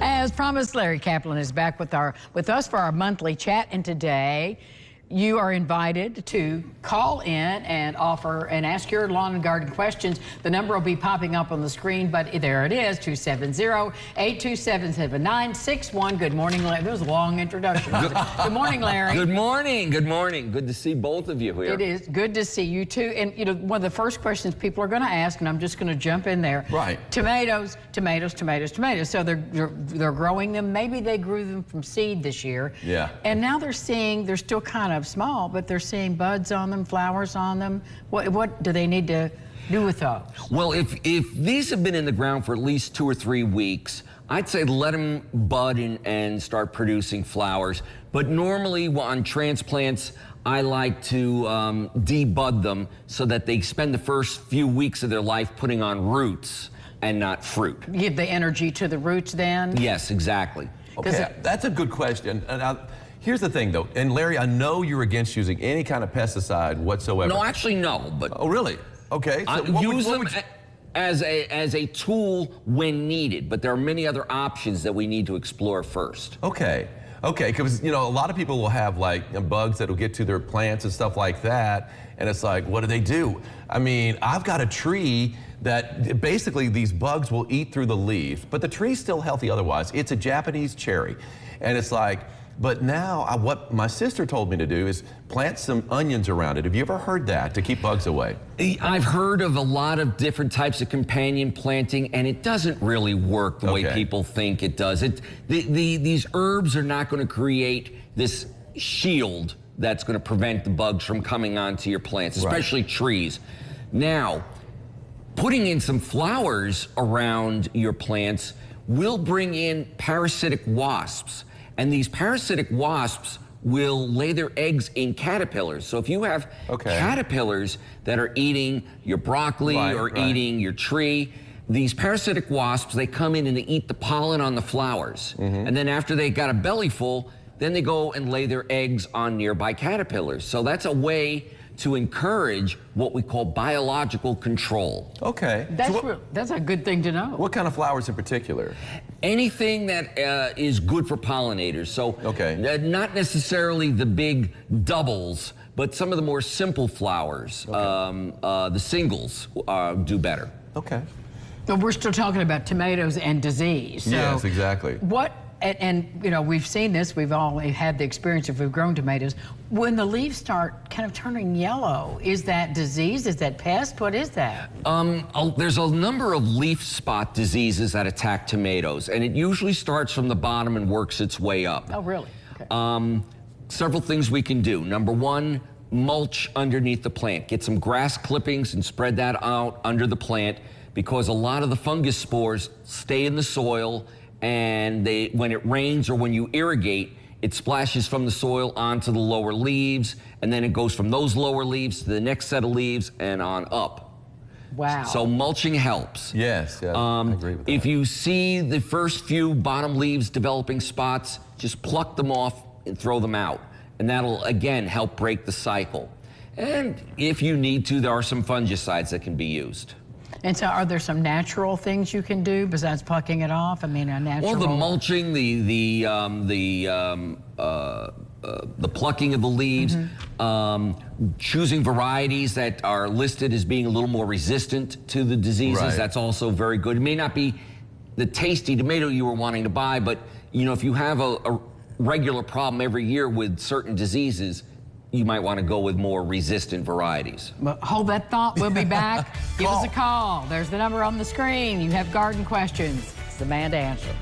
As promised, Larry Caplan is back with us for our monthly chat, and today you are invited to call in and offer and ask your lawn and garden questions. The number will be popping up on the screen, but there it is, 270-827-7961. Good morning, Larry. That was a long introduction. Good morning, Larry. Good morning. Good morning. Good to see both of you here. It is good to see you too. And you know, one of the first questions people are going to ask, and I'm just going to jump in there. Right. Tomatoes. So they're growing them. Maybe they grew them from seed this year. Yeah. And now they're still kind of small, but they're seeing buds on them, flowers on them. What do they need to do with those? Well, if these have been in the ground for at least 2 or 3 weeks, I'd say let them bud and start producing flowers. But normally on transplants, I like to debud them so that they spend the first few weeks of their life putting on roots and not fruit. Give the energy to the roots then? Yes, exactly. Okay, that's a good question. And here's the thing, though. And Larry, I know you're against using any kind of pesticide whatsoever. No, actually, no. But oh, really? Okay. So use them as a tool when needed. But there are many other options that we need to explore first. Okay. Okay, because, you know, a lot of people will have, like, bugs that will get to their plants and stuff like that, and it's like, what do? I mean, I've got a tree that basically these bugs will eat through the leaves, but the tree's still healthy otherwise. It's a Japanese cherry, and it's like, but now what my sister told me to do is plant some onions around it. Have you ever heard that, to keep bugs away? I've heard of a lot of different types of companion planting, and it doesn't really work the way people think it does. These herbs are not going to create this shield that's going to prevent the bugs from coming onto your plants, especially trees. Now, putting in some flowers around your plants will bring in parasitic wasps. And these parasitic wasps will lay their eggs in caterpillars. So if you have caterpillars that are eating your broccoli or eating your tree, these parasitic wasps, they come in and they eat the pollen on the flowers. And then after they got a belly full, then they go and lay their eggs on nearby caterpillars. So that's a way to encourage what we call biological control. Okay. That's a good thing to know. What kind of flowers in particular? Anything that is good for pollinators. So not necessarily the big doubles, but some of the more simple flowers, the singles do better. Okay. But we're still talking about tomatoes and disease. So yes, exactly. And you know, we've seen this, we've all had the experience if we've grown tomatoes. When the leaves start kind of turning yellow, is that disease? Is that pest? What is that? There's a number of leaf spot diseases that attack tomatoes, and it usually starts from the bottom and works its way up. Oh, really? Okay. Several things we can do. Number one, mulch underneath the plant. Get some grass clippings and spread that out under the plant, because a lot of the fungus spores stay in the soil, and when it rains or when you irrigate, it splashes from the soil onto the lower leaves, and then it goes from those lower leaves to the next set of leaves and on up. Wow. So mulching helps. Yes, I agree with that. If you see the first few bottom leaves developing spots, just pluck them off and throw them out. And that'll, again, help break the cycle. And if you need to, there are some fungicides that can be used. And so are there some natural things you can do besides plucking it off? I mean, a natural... Well, the mulching, the plucking of the leaves, choosing varieties that are listed as being a little more resistant to the diseases, that's also very good. It may not be the tasty tomato you were wanting to buy, but you know, if you have a regular problem every year with certain diseases, you might want to go with more resistant varieties. But hold that thought. We'll be back. Give us a call. There's the number on the screen. You have garden questions. It's the man to answer.